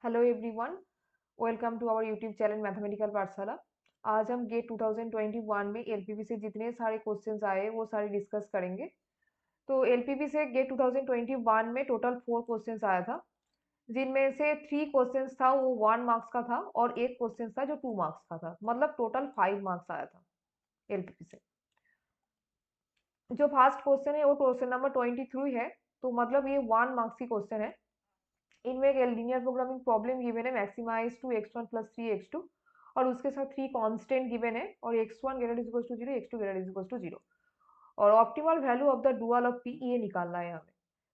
Hello everyone, welcome to our YouTube channel mathematical पाठशाला। आज हम गेट 2021 में एलपीपी से जितने सारे क्वेश्चंस आए वो सारे डिस्कस करेंगे। तो एलपीपी से गेट 2021 में टोटल 4 क्वेश्चंस आया था, जिनमें से 3 क्वेश्चंस था वो 1 मार्क्स का था और एक क्वेश्चन था जो 2 मार्क्स का था, मतलब टोटल 5 मार्क्स आया था एलपीपी से। जो फर्स्ट क्वेश्चन है वो क्वेश्चन नंबर 23 है, तो मतलब ये 1 मार्क्स की क्वेश्चन है। इनमें एक लीनियर प्रोग्रामिंग प्रॉब्लम गिवन है, maximise to x1 plus 3x2, और उसके साथ 3 कांस्टेंट गिवन है और x1 greater is equal to 0, x2 greater is equal to 0, और optimal value of the dual of p ये निकालना है हमें।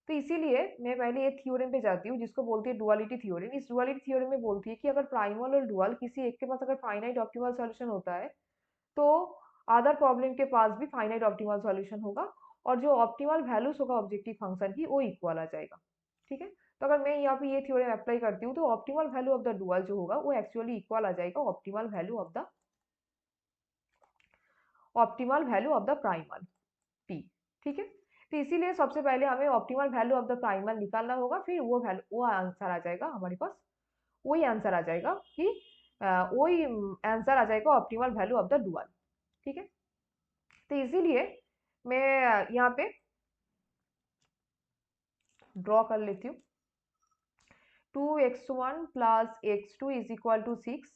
तो इसीलिए मैं पहले ये थ्योरम पे जाती हूँ जिसको बोलती है डुअलिटी थ्योरम। इस डुअलिटी थ्योरम में बोलती है कि अगर प्राइमल और डुअल किसी एक के पास अगर फाइनाइट ऑप्टिमल सॉल्यूशन होता है, तो अदर प्रॉब्लम के पास भी फाइनाइट ऑप्टिमल सॉल्यूशन होगा, और जो ऑप्टिमल वैल्यूज होगा ऑब्जेक्टिव फंक्शन की वो इक्वल आ जाएगा। ठीक है, तो अगर मैं यहाँ पे ये थ्योरम अप्लाई करती हूँ तो optimal value of the dual जो होगा वो एक्चुअली इक्वल आ जाएगा optimal value of the primal P. ठीक है, तो इसीलिए सबसे पहले हमें optimal value of the primal निकालना होगा, फिर वो आंसर आ जाएगा हमारे पास। वही आंसर आ जाएगा कि वही आंसर आ जाएगा optimal value of the dual. ठीक है, तो इसीलिए मैं यहाँ पे ड्रॉ कर लेती हूँ। 2x1 plus x2 is equal to 6,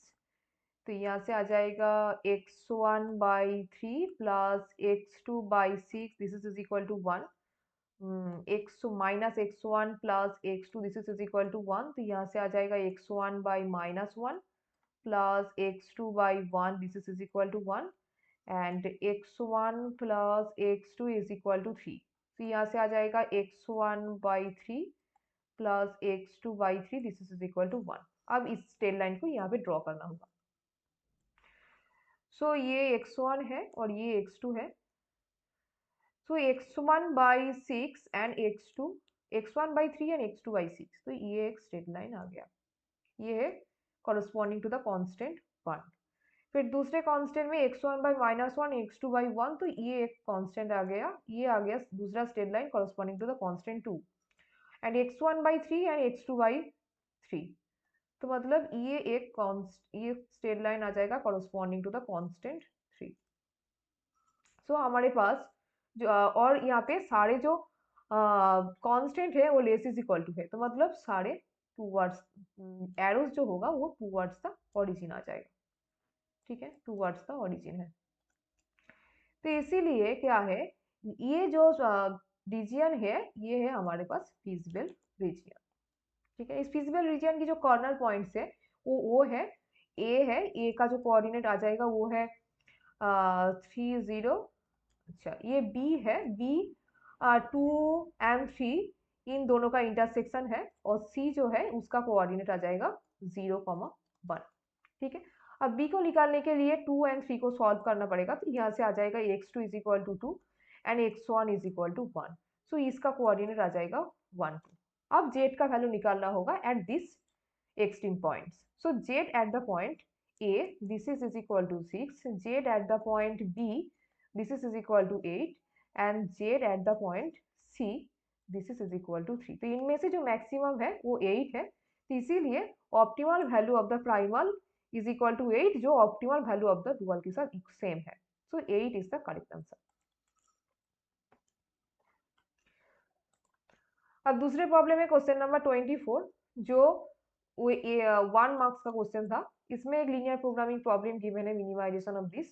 तो यहाँ से आ जाएगा x1/3 plus x2/6, this is equal to 1। x minus x1 plus x2, this is equal to 1, तो यहाँ से आ जाएगा x1/-1 plus x2/1, this is equal to 1, and x1 plus x2 is equal to 3, तो यहाँ से आ जाएगा x1/3 plus x2/3, this is equal to 1। अब इस स्ट्रेट लाइन को यहाँ पे ड्रॉ करना होगा। सो ये x1 है और ये x2 है। सो x1/6 and x2, x1/3 and x2/6, तो ये एक स्ट्रेट लाइन आ गया। ये है कॉरस्पॉन्डिंग टू द कांस्टेंट 1। फिर दूसरे कांस्टेंट में x1/-1, x2/1, तो ये एक कांस्टेंट आ गया, ये आ गया दूसरा straight line corresponding to the constant 2, and x1/3 and x2/3, तो मतलब ये स्ट्रेट लाइन आ जाएगा corresponding to the constant 3। So हमारे पास जो और यहाँ पे सारे जो कांस्टेंट है वो लेस इज इक्वल टू है, तो मतलब सारे टूवर्ड्स एरोज जो होगा वो टूवर्ड्स द ओरिजिन आ जाएगा। ठीक है, टूवर्ड्स द ओरिजिन है। तो इसीलिए क्या है, ये जो रीजियन है ये है हमारे पास फिजिबल रीजियन। ठीक है, इस फिजिबल रीजियन की जो कॉर्नर पॉइंट्स है वो है ए का जो कोऑर्डिनेट आ जाएगा वो है 3, 0। अच्छा, ये बी है, बी 2 and 3, इन दोनों का इंटरसेक्शन है, और सी जो है उसका कोऑर्डिनेट आ जाएगा 0, 1। ठीक है, अब बी को निकालने के लिए 2 and 3 को सॉल्व करना पड़ेगा, तो यहाँ से आ जाएगा x2 is equal to 2 and x1 is equal to 1, so इसका कोऑर्डिनेट आ जाएगा 1, 2। अब z का वैल्यू निकालना होगा at this extreme points. So z at the point A, this is equal to 6, z at the point B, this is equal to 8, and z at the point C, this is equal to 3। तो इनमें से जो maximum है वो 8 है, तो इसीलिए optimal value of the primal is equal to 8, जो optimal value of the dual के साथ सेम है। So 8 is the correct answer. अब दूसरे प्रॉब्लम है क्वेश्चन नंबर 24, जो 1 मार्क्स का क्वेश्चन था। इसमें एक लीनियर प्रोग्रामिंग प्रॉब्लम गिवन है, मिनिमाइजेशन ऑफ दिस,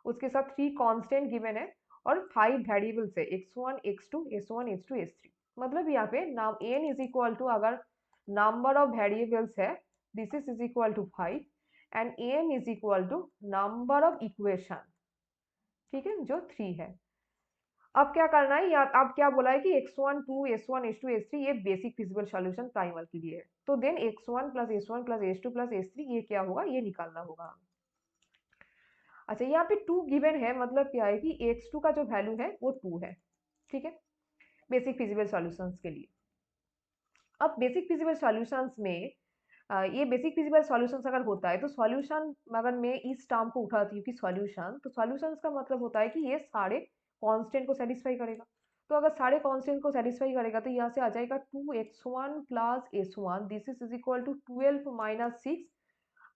उसके साथ 3 कांस्टेंट गिवन है और 5 वेरिएबल्स है, x1, x2, s1, s2, s3। मतलब यहाँ पे नाम n इज इक्वल टू, अगर नंबर ऑफ वेरिएबल्स है this is equal to 5, and n is equal to number of equation, ठीक है, जो 3 है। अब क्या करना है, या अब क्या बोला है कि x1, 2, s1, s2, s3 ये बेसिक फिजिबल सॉल्यूशन प्राइमल के लिए है, तो then x1 plus s1 plus s2 plus s3 ये क्या होगा, ये निकालना होगा। अच्छा, यहाँ पे 2 गिवन है, मतलब क्या है कि x2 का जो वैल्यू है वो 2 है। ठीक है, बेसिक फिजिबल सॉल्यूशंस के लिए। अब बेसिक फिजिबल सॉल्यूशंस में ये बेसिक फिजिबल सॉल्यूशंस अगर होता है तो सॉल्यूशन, अगर मैं इस टर्म को उठाती हूँ कि सॉल्यूशन, तो सॉल्यूशंस का मतलब होता है कि ये सारे कांस्टेंट को सेटिस्फाई करेगा। तो अगर सारे कॉन्स्टेंट को सेटिस्फाई करेगा तो यहाँ से आ जाएगा 2x1 plus s1 this is equal to 12 minus 6,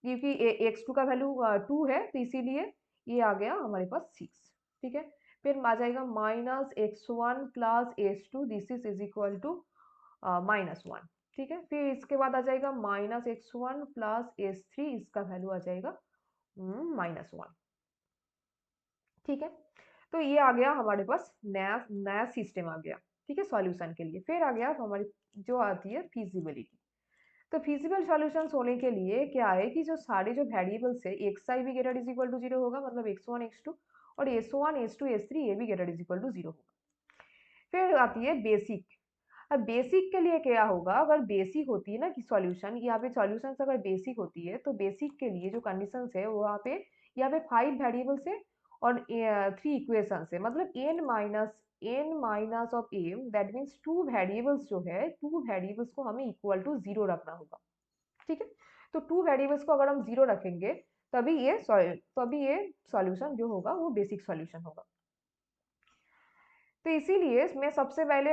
क्योंकि x2 का वैल्यू 2 है तो इसीलिए ये आ गया हमारे पास 6। ठीक है, फिर आ जाएगा minus x1 plus s2 this is equal to -1। ठीक है, फिर इसके बाद आ जाएगा माइनस x1 प्लस s3, इसका वैल्यू आ जाएगा -1। ठीक है, तो ये आ गया हमारे पास नया नया सिस्टम आ गया। ठीक है, सॉल्यूशन के लिए। फिर आ गया हमारी जो आती है फिजिबिलिटी। तो फिजिबल सॉल्यूशंस होने के लिए क्या है कि जो सारे जो वेरिएबल्स है एक्स आई भी ग्रेटर इज इक्वल टू 0 होगा, मतलब x1 x2, और s1 s2 s3 ये भी ग्रेटर इज इक्वल टू 0 होगा। फिर आती है बेसिक। अब बेसिक के लिए क्या होगा, अगर बेसिक होती है ना कि सॉल्यूशन, यहाँ पे सॉल्यूशन अगर बेसिक होती है तो बेसिक के लिए जो कंडीशंस है वो यहाँ पे 5 वेरिएबल्स है और 3 इक्वेशंस है, मतलब n minus of m, that means 2 variables जो है 2 वेरिएबल्स को हमें इक्वल टू 0 रखना होगा। ठीक है, तो 2 वेरिएबल्स को अगर हम 0 रखेंगे तभी ये सॉल्यूशन जो होगा वो बेसिक सॉल्यूशन होगा। तो इसीलिए मैं सबसे पहले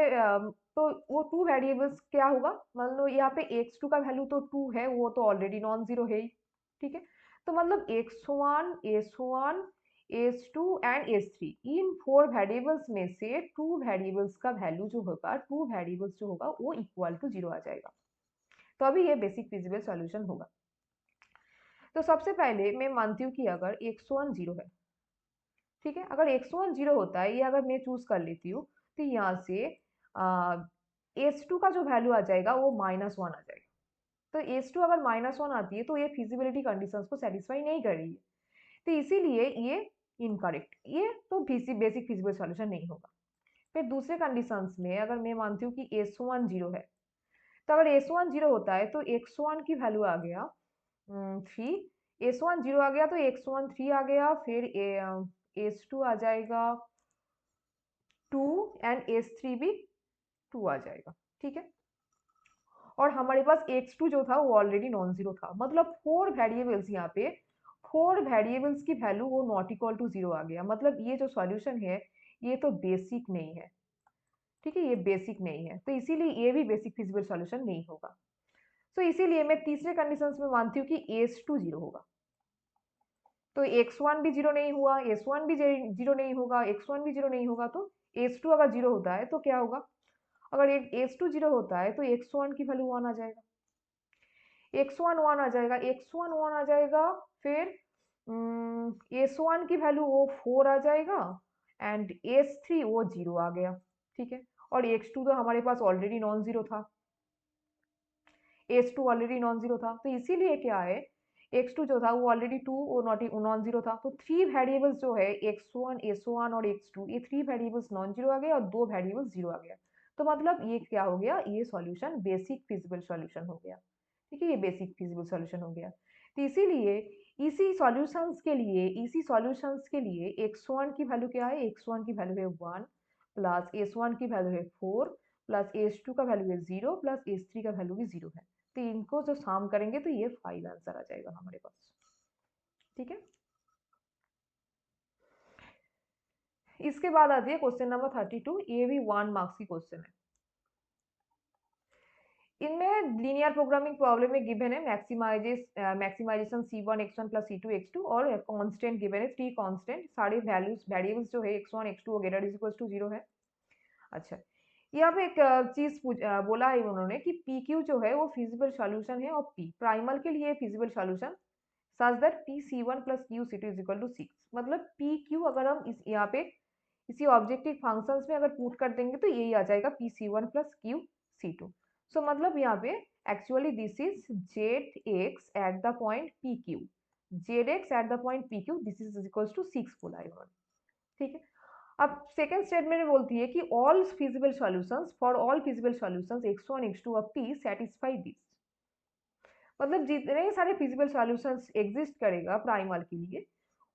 तो वो 2 वेरिएबल्स क्या होगा, मान लो यहाँ पे x2 का वैल्यू तो 2 है, वो तो ऑलरेडी नॉन जीरो है ही। ठीक है, तो मतलब x1 s1 s2 and s3, in 4 variables में से 2 वेरिएबल्स का वैल्यू जो होगा 2 वेरिएबल्स जो होगा वो इक्वल टू 0 आ जाएगा, तो अभी ये बेसिक फिजिबल सॉल्यूशन होगा। तो सबसे पहले मैं मानती हूँ कि अगर x1 0 है, ठीक है, अगर x1 0 होता है, ये अगर मैं चूज कर लेती हूँ, तो यहाँ से s2 का जो वैल्यू आ जाएगा वो -1 आ जाएगा। तो s2 अगर -1 आती है तो ये फिजिबिलिटी कंडीशंस को सेटिस्फाई नहीं कर रही है, तो इसीलिए ये इनकरेक्ट, ये तो बेसिक फिजिबल सॉल्यूशन नहीं होगा। फिर दूसरे कंडीशंस में अगर मैं मानती हूँ कि s1 0 है, तो अगर s1 0 होता है तो x1 की वैल्यू आ गया 3, s1 0 आ गया तो x1 3 आ गया, फिर s2 आ जाएगा 2 एंड s3 भी 2 आ जाएगा। ठीक है, और हमारे पास x2 जो था वो ऑलरेडी नॉन जीरो था, मतलब 4 वेरिएबल्स यहाँ पे 4 वेरिएबल्स की वैल्यू वो नॉट इक्वल टू 0 आ गया, मतलब ये जो सॉल्यूशन है ये तो बेसिक नहीं है। ठीक है, ये बेसिक नहीं है, तो इसीलिए ये भी बेसिक फिजिबल सॉल्यूशन नहीं होगा। तो इसीलिए मैं तीसरे कंडीशंस में मानती हूँ कि s2 0 होगा, तो x1 भी 0 नहीं हुआ, s1 भी 0 नहीं होगा, x1 भी 0 नहीं होगा, तो s2 अगर 0 होता है तो क्या होगा, अगर एक s2 0 होता है तो x1 की वैल्यू 1 आ जाएगा, x1 1 आ जाएगा, x1 1 आ जाएगा, फिर s1 की वैल्यू वो 4 आ जाएगा एंड s3 वो 0 आ गया। ठीक है, और x2 तो हमारे पास ऑलरेडी नॉन जीरो था, s2 ऑलरेडी नॉन जीरो था, तो इसीलिए क्या है, x2 जो था वो ऑलरेडी 2 और नॉन जीरो था, तो 3 वेरिएबल्स जो है x1 s1 और x2, ये 3 वेरिएबल्स नॉन जीरो आ गए और 2 वेरिएबल्स जीरो आ गया, तो मतलब ये क्या हो गया, ये सॉल्यूशन बेसिक फिजिबल सॉल्यूशन हो गया। ठीक है, ये बेसिक फिजिबल सॉल्यूशन हो गया। तो इसीलिए इसी सॉल्यूशंस के लिए x1 की वैल्यू क्या है, x1 की वैल्यू है 1 प्लस s1 की वैल्यू है 4 प्लस s2 का वैल्यू है 0 प्लस s3 का वैल्यू भी 0 है, तो इनको जो साम करेंगे तो ये 5 आंसर आ जाएगा हमारे पास। ठीक है, इसके बाद आती है क्वेश्चन नंबर 32, ये भी 1 मार्क्स की क्वेश्चन है। इनमें लीनियर प्रोग्रामिंग प्रॉब्लम में गिवन है maximisation c1 x1 plus c2 x2, और कांस्टेंट गिवन है 3 कांस्टेंट, सारे वैल्यूज वेरिएबल्स जो है x1 x2 वगैरह इज इक्वल टू 0 है। अच्छा, यहाँ पे एक चीज बोला है उन्होंने कि PQ जो है वो फिजिबल सॉल्यूशन है, और P प्राइमल के लिए feasible solution such that PC1 plus QC2 is equal to 6, मतलब PQ अगर हम इस यहाँ पे इसी ऑब्जेक्टिव फंक्शंस में अगर पुट कर देंगे तो यही आ जाएगा PC1 प्लस QC2। सो मतलब यहाँ पे actually this is ZX at the point PQ, ZX at the point PQ this is equal to 6 बोला है उन्होंने। ठीक है, अब सेकेंड स्टेटमेंट में बोलती है कि all feasible solutions for all feasible solutions x1 x2 और P सेटिस्फाई दिस, मतलब जितने सारे फिजिबल सॉल्यूशंस एग्जिस्ट करेगा प्राइमल के लिए,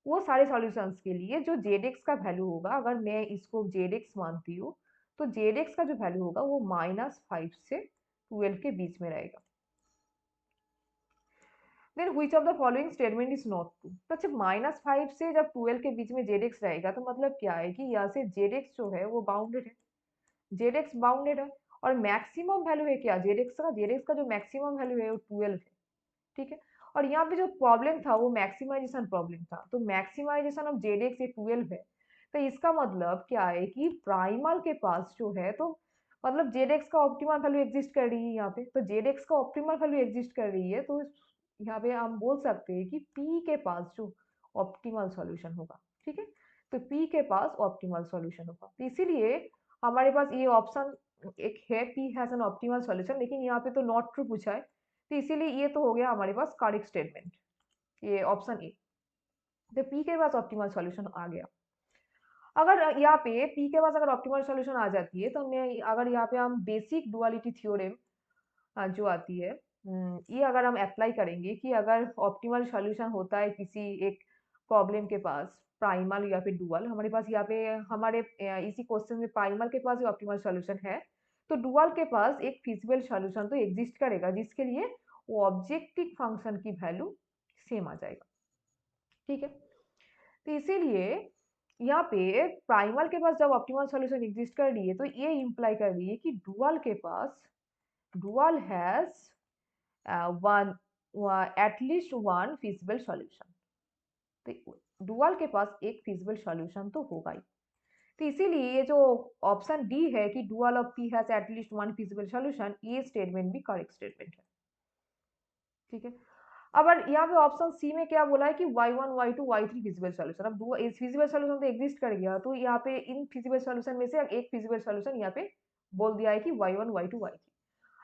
वो सारे सॉल्यूशंस के लिए जो जेड का वैल्यू होगा, अगर मैं इसको जेड मानती हूँ, तो जेड का जो वैल्यू होगा वो -5 से 12 के बीच में रहेगा। Then which of the following statement is not true, तो जब -5 से जब 12 के बीच में जेड रहेगा तो मतलब क्या है कि यहाँ से जेड जो है वो बाउंडेड है, जेड एक्स बाउंडेड है और मैक्सिमम वैल्यू है क्या जेड एक्स का जो मैक्सिमम वैल्यू है वो 12 है। ठीक है। और यहाँ पे जो प्रॉब्लम था वो मैक्सिमाइजेशन प्रॉब्लम था, तो मैक्सिमाइजेशन ऑफ जेड एक्स ये 12 है। तो इसका मतलब क्या है कि प्राइमल के पास जो है, तो मतलब जेड एक्स का ऑप्टिमल वैल्यू एग्जिस्ट कर रही है यहाँ पे, तो जेड एक्स का ऑप्टिमल वैल्यू एग्जिस्ट कर रही है, तो यहाँ पे हम बोल सकते हैं कि पी के पास जो ऑप्टिमल सॉल्यूशन होगा। ठीक है। तो पी के पास ऑप्टिमल सॉल्यूशन होगा, तो इसीलिए हमारे पास ये ऑप्शन एक है, P has an optimal solution, लेकिन यहाँ पे तो नॉट ट्रू पूछा है, तो इसीलिए ये तो हो गया हमारे पास करेक्ट स्टेटमेंट, ये ऑप्शन ए। तो पी के पास ऑप्टिमल सॉल्यूशन आ गया। अगर यहाँ पे पी के पास अगर ऑप्टिमल सॉल्यूशन आ जाती है, तो हमने अगर यहाँ पे हम बेसिक डुअलिटी थ्योरम जो आती है, ये अगर हम अप्लाई करेंगे कि अगर ऑप्टिमल सॉल्यूशन होता है किसी एक प्रॉब्लम के पास, प्राइमल या फिर डुअल, हमारे पास यहाँ पे हमारे इसी क्वेश्चन में प्राइमल के पास ऑप्टिमल सॉल्यूशन है, तो डुअल के पास एक फिजिबल सॉल्यूशन तो एग्जिस्ट करेगा, जिसके लिए वो ऑब्जेक्टिव फंक्शन की वैल्यू सेम आ जाएगा। ठीक है। तो इसीलिए यहाँ पे प्राइमल के पास जब ऑप्टिमल सॉल्यूशन एग्जिस्ट कर रही है, तो ये इंप्लाई कर रही है कि डुअल के पास, dual has one at least one feasible solution, तो डुअल के पास एक फिजिबल सॉल्यूशन तो होगा ही। तो इसीलिए ये जो ऑप्शन डी है कि dual of P has at least one feasible solution, ये स्टेटमेंट भी करेक्ट स्टेटमेंट है। ठीक है। अब यहाँ पे ऑप्शन सी में क्या बोला है कि y1 y2 y3 feasible solution, अब दो इस फिजिबल सॉल्यूशन तो एग्जिस्ट कर गया, तो यहाँ पे इन फिजिबल सॉल्यूशन में से एक फिजिबल सॉल्यूशन यहाँ पे बोल दिया है कि y1 y2 y3।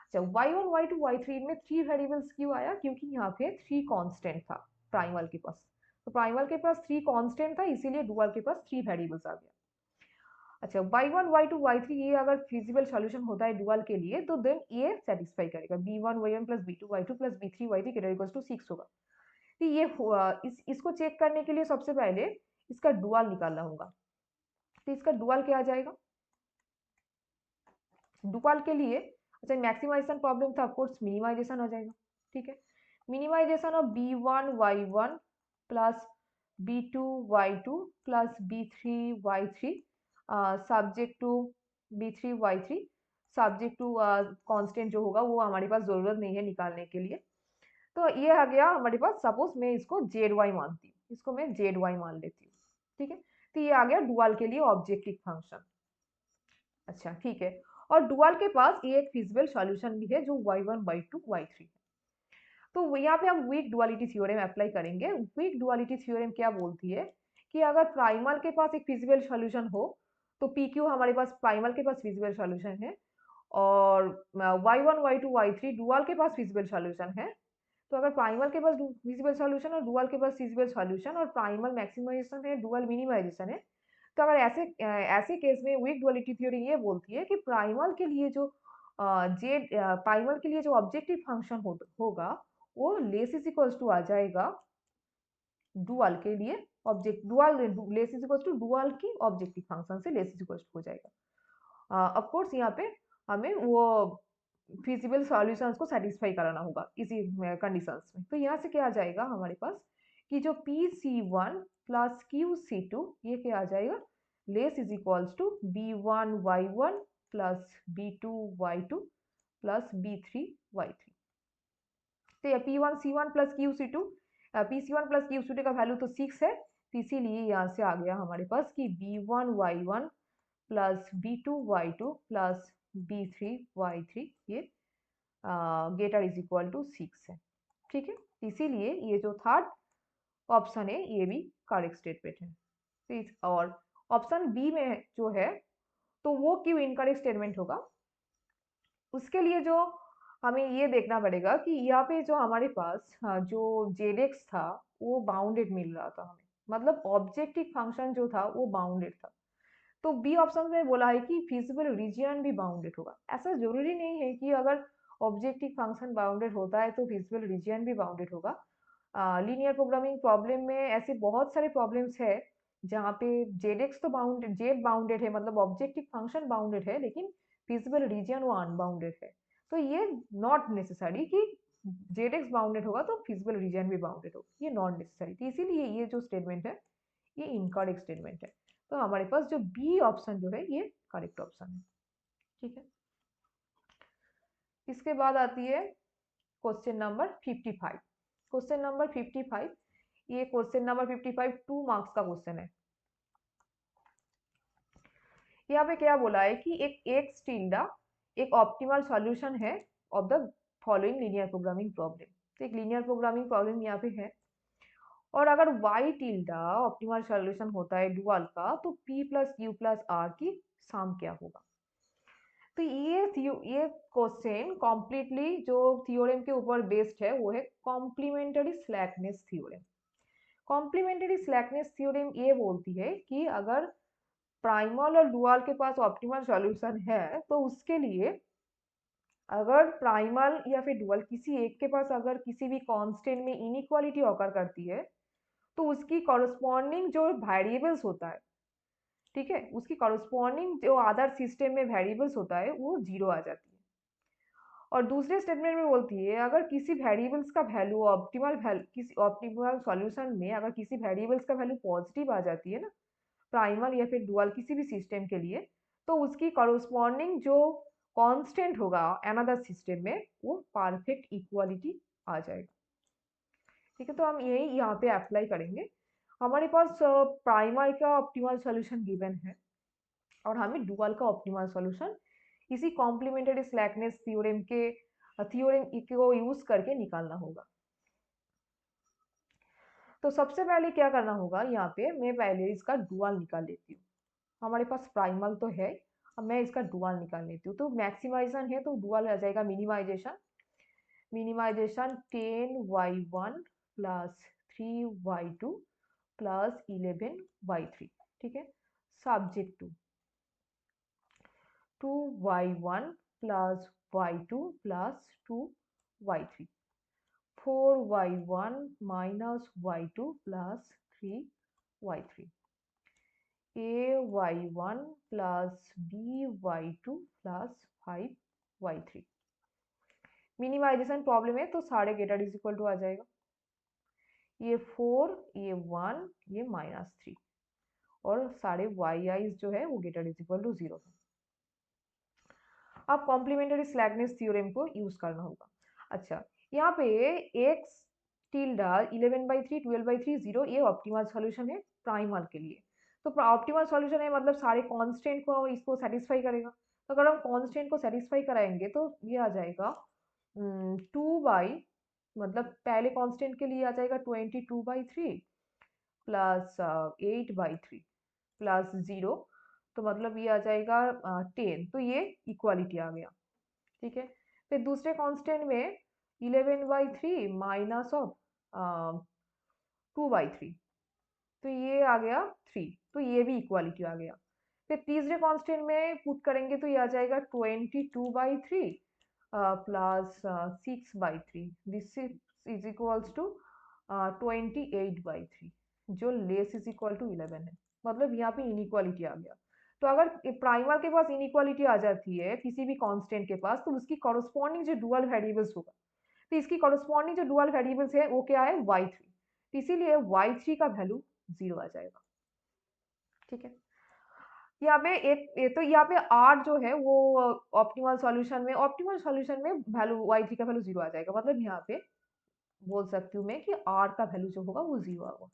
अच्छा, y1 y2 y3 में 3 वेरिएबल्स क्यों आया, क्योंकि यहाँ पे 3 कांस्टेंट था प्राइमल के पास, तो प्राइमल के पास 3 कांस्टेंट था, इसीलिए डुअल के पास 3 वेरिएबल्स आ गया। अच्छा, y1 y2 y3 ये अगर फिजिबल सॉल्यूशन होता है डुअल के लिए, तो देन ये सेटिस्फाई करेगा, b1 y1 plus b2 y2 plus b3 y3 greater equals to 6 होगा। तो ये इसको चेक करने के लिए सबसे पहले इसका डुअल निकालना होगा, तो इसका डुअल क्या आ जाएगा, डुअल के लिए अच्छा मैक्सिमाइजेशन प्रॉब्लम था, ऑफकोर्स मिनिमाइजेशन आ जाएगा। ठीक है। Minimisation of b1 y1 plus b2 y2 plus b3 y3 subject to b3 y3 subject to constant जो होगा वो हमारे पास जरूरत नहीं है निकालने के लिए, तो ये आ गया हमारे पास। सपोज मैं इसको जेड वाई मानती हूँ, इसको मैं जेड वाई मान लेती हूँ। ठीक है। तो ये आ गया डुअल के लिए ऑब्जेक्टिव फंक्शन। अच्छा, ठीक है। और डुअल के पास ये एक फिजिबल सॉल्यूशन भी है जो y1 y2 y3 है। तो यहाँ पे हम वीक डुअलिटी थ्योरम अप्लाई करेंगे। वीक डुअलिटी थ्योरम क्या बोलती है कि अगर प्राइमल के पास एक फिजिबल सॉल्यूशन हो, तो पी क्यू हमारे पास प्राइमल के पास फिजिबल सॉल्यूशन है, और y1 y2 y3 डुअल के पास फिजिबल सॉल्यूशन है। तो अगर प्राइमल के पास फिजिबल सॉल्यूशन और डुअल के पास फिजिबल सॉल्यूशन और प्राइमल मैक्सिमाइजेशन है, डुअल मिनिमाइजेशन है, तो अगर ऐसे केस में वीक डुअलिटी थ्योरी ये बोलती है कि प्राइमल के लिए जो जेड प्राइमल के लिए जो ऑब्जेक्टिव फंक्शन होगा वो लेस इज इक्वल्स टू आ जाएगा डुअल के लिए object, dual less is equals to dual की ऑब्जेक्टिव फंक्शन से लेस इज इक्वल्स टू हो जाएगा। ऑफ कोर्स यहाँ पे हमें वो फिजिबल सॉल्यूशंस को सेटिस्फाई कराना होगा इसी कंडीशंस में। तो यहाँ से क्या आ जाएगा हमारे पास कि जो PC1 प्लस QC2 ये क्या आ जाएगा, less is equals to B1 Y1 plus B2 Y2 plus B3 Y3। तो ये P1C1 plus QC2, PC1 plus QC2 का वैल्यू तो 6 है, तो इसीलिए यहाँ से आ गया हमारे पास कि B1 Y1 plus B2 Y2 plus B3 Y3 ये गेटर इज इक्वल टू 6 है। ठीक है। इसीलिए ये जो थर्ड ऑप्शन है ये भी करेक्ट स्टेटमेंट है। और ऑप्शन बी में जो है, तो वो क्यों इनकरेक्ट स्टेटमेंट होगा, उसके लिए जो हमें ये देखना पड़ेगा कि यहाँ पे जो हमारे पास जो जेडेक्स था वो बाउंडेड मिल रहा था हमें, मतलब ऑब्जेक्टिव फंक्शन जो था वो बाउंडेड था। तो बी ऑप्शन में बोला है कि फिजिबल रीजियन भी बाउंडेड होगा। ऐसा जरूरी नहीं है कि अगर ऑब्जेक्टिव फंक्शन बाउंडेड होता है तो फिजिबल रीजियन भी बाउंडेड होगा। लीनियर प्रोग्रामिंग प्रॉब्लम में ऐसे बहुत सारे प्रॉब्लम्स है जहाँ पे जेड बाउंडेड, जेड बाउंडेड है, मतलब ऑब्जेक्टिव फंक्शन बाउंडेड है, लेकिन फिजिबल रीजियन वो अनबाउंडेड है। तो ये नॉट नेसेसरी कि जेड बाउंडेड होगा तो फिजिबल रीजियन भी बाउंडेड होगा, ये नॉट नेसेसरी। तो इसीलिए ये जो स्टेटमेंट है ये इनकरेक्ट स्टेटमेंट है। तो हमारे पास जो बी ऑप्शन जो है ये करेक्ट ऑप्शन है। ठीक है। इसके बाद आती है क्वेश्चन नंबर 55। क्वेश्चन नंबर 55, ये क्वेश्चन नंबर 55 2 मार्क्स का क्वेश्चन है। यहाँ पे क्या बोला है कि एक एक्स टिल्डा एक ऑप्टिमल सॉल्यूशन है of the following linear programming problem. तो एक लीनियर प्रोग्रामिंग प्रॉब्लम यहाँ पे है, और अगर वाई टिल्डा ऑप्टिमल सॉल्यूशन होता है डुअल का, तो P plus Q plus R की सम क्या होगा। तो ये क्वेश्चन कॉम्प्लीटली जो थियोरेम के ऊपर बेस्ड है वो है complementary slackness theorem. Complementary slackness theorem ये बोलती है कि अगर प्राइमल और डुअल के पास ऑप्टिमल सॉल्यूशन है, तो उसके लिए अगर प्राइमल या फिर डुअल किसी एक के पास अगर किसी भी कांस्टेंट में इनइक्वालिटी ऑकर करती है, तो उसकी कॉरस्पॉन्डिंग जो वेरिएबल्स होता है, ठीक है, उसकी कॉरस्पॉन्डिंग जो अदर सिस्टम में वेरिएबल्स होता है वो जीरो आ जाती है। और दूसरे स्टेटमेंट में बोलती है अगर किसी वेरिएबल्स का वैल्यू किसी ऑप्टिमल सॉल्यूशन में अगर किसी वेरिएबल्स का वैल्यू पॉजिटिव आ जाती है ना, प्राइमल या फिर डुअल किसी भी सिस्टम के लिए, तो उसकी कॉरस्पॉन्डिंग जो कांस्टेंट होगा अनदर सिस्टम में वो परफेक्ट इक्वालिटी आ जाएगा। ठीक है, तो हम यही यहाँ पे अप्लाई करेंगे। हमारे पास प्राइमल का ऑप्टिमल सॉल्यूशन गिवन है और हमें डुअल का ऑप्टिमल सॉल्यूशन इसी कॉम्प्लीमेंटरी स्लैकनेस थ्योरम को यूज करके निकालना होगा। तो सबसे पहले क्या करना होगा, यहाँ पे मैं पहले इसका डुअल निकाल लेती हूँ। हमारे पास प्राइमल तो है, अब मैं इसका डुअल निकाल लेती हूँ। तो मैक्सिमाइजेशन है तो डुअल आ जाएगा minimisation. Minimisation 10y1 plus 3y2 plus 11y3। ठीक है, subject to 2y1 plus y2 plus 2y3, 4y1 minus y2 plus 3y3, ay1 plus by2 plus 5y3। Minimisation problem है तो सारे ग्रेटर इज इक्वल टू आ जाएगा। ये 4, ये 1, ये -3 और सारे वाई आईज जो है वो ग्रेटर इज इक्वल टू 0 है। अब कॉम्प्लीमेंटरी स्लैकनेस थ्योरम को यूज करना होगा। अच्छा, यहाँ पे एक्स टिल्डा 11/3 12/3 0 ये ऑप्टिमल सॉल्यूशन है प्राइमल के लिए। तो ऑप्टिमल सॉल्यूशन है मतलब सारे कांस्टेंट को इसको सेटिस्फाई करेगा। तो अगर हम कांस्टेंट को सेटिस्फाई कराएंगे तो ये आ जाएगा 2 मतलब पहले कांस्टेंट के लिए आ जाएगा 22/3 प्लस 8/3 प्लस 0, तो मतलब ये आ जाएगा 10। तो ये इक्वालिटी आ गया। ठीक है, फिर दूसरे कांस्टेंट में 11/3 माइनस ऑफ 2/3, तो ये आ गया 3, तो ये भी इक्वालिटी आ गया। फिर तीसरे कांस्टेंट में पुट करेंगे तो ये आ जाएगा 22/3 plus 6/3, this is equals to 28/3, जो लेस इज इक्वल टू 11 है। मतलब यहाँ पे इनइक्वालिटी आ गया। तो अगर प्राइमल के पास इनइक्वालिटी आ जाती है किसी भी कांस्टेंट के पास, तो उसकी कॉरस्पॉन्डिंग जो डुअल वेरिएबल्स होगा, तो इसकी कॉरस्पॉन्डिंग जो डुअल वेरिएबल्स है वो क्या है, y3। तो इसीलिए y3 का वैल्यू 0 आ जाएगा। ठीक है, यहाँ पे तो यहाँ पे r जो है वो ऑप्टिमल सॉल्यूशन में वैल्यू y3 का वैल्यू 0 आ जाएगा। मतलब यहाँ पे बोल सकती हूँ मैं कि r का वैल्यू जो होगा वो 0 होगा।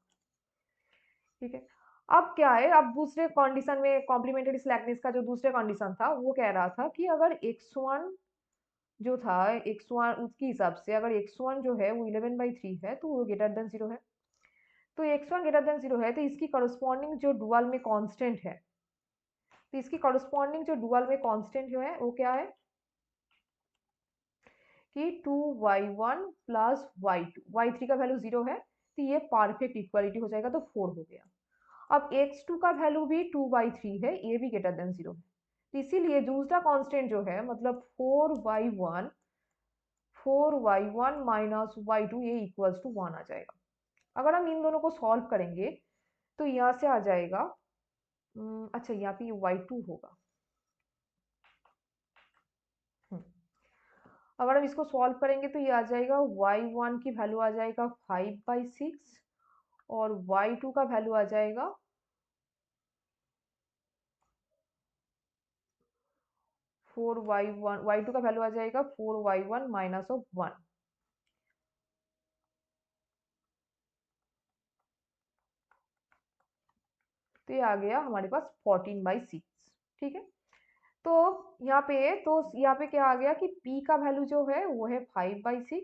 ठीक है, अब क्या है, अब दूसरे कंडीशन में कॉम्प्लीमेंटरी स्लैकनेस का जो दूसरा कंडीशन था वो कह रहा था कि अगर x1 जो था, x1 उसके हिसाब से अगर x1 जो है वो 11/3 है तो वो ग्रेटर देन 0 है। तो x1 ग्रेटर देन 0 है तो इसकी कॉरस्पॉन्डिंग जो डुअल में कांस्टेंट है, तो इसकी कॉरस्पॉन्डिंग जो डुअल में कांस्टेंट जो है वो क्या है कि 2y1 प्लस y2, y3 का वैल्यू 0 है तो ये परफेक्ट इक्वालिटी हो जाएगा, तो 4 हो गया। अब x2 का वैल्यू भी 2/3 है, ये भी ग्रेटर देन 0 है। तो इसीलिए दूसरा कांस्टेंट जो है मतलब 4y1 माइनस y2 ये इक्वल्स टू 1 आ जाएगा। अगर हम इन दोनों को सॉल्व करेंगे तो यहाँ से आ जाएगा अच्छा यहाँ पे y2 होगा। हम्म, अगर हम इसको सॉल्व करेंगे तो ये आ जाएगा y1 की वैल्यू आ जाएगा 5/6 और y2 का वैल्यू आ जाएगा 4y1, y2 का वैल्यू आ जाएगा 4y1 माइनस ऑफ 1। तो ये आ गया हमारे पास 14/6। ठीक है, तो यहाँ पे क्या आ गया कि p का वैल्यू जो है वो है 5/6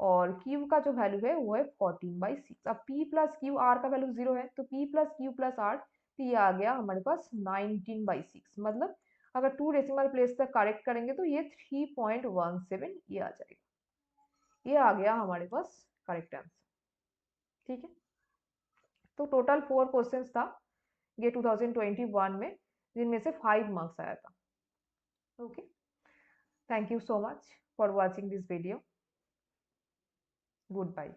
और q का जो वैल्यू है वो है 14/6। अब p प्लस क्यू, r का वैल्यू 0 है तो p plus Q plus r, तो ये आ गया हमारे पास 19/6। मतलब अगर 2 डेसिमल प्लेस तक करेक्ट करेंगे तो ये 3.17 ये आ जाएगा। ये आ गया हमारे पास करेक्ट आंसर। ठीक है, तो टोटल 4 क्वेश्चंस था ये 2021 में, जिनमें से 5 मार्क्स आया था। Okay, thank you so much for watching this video. Good bye.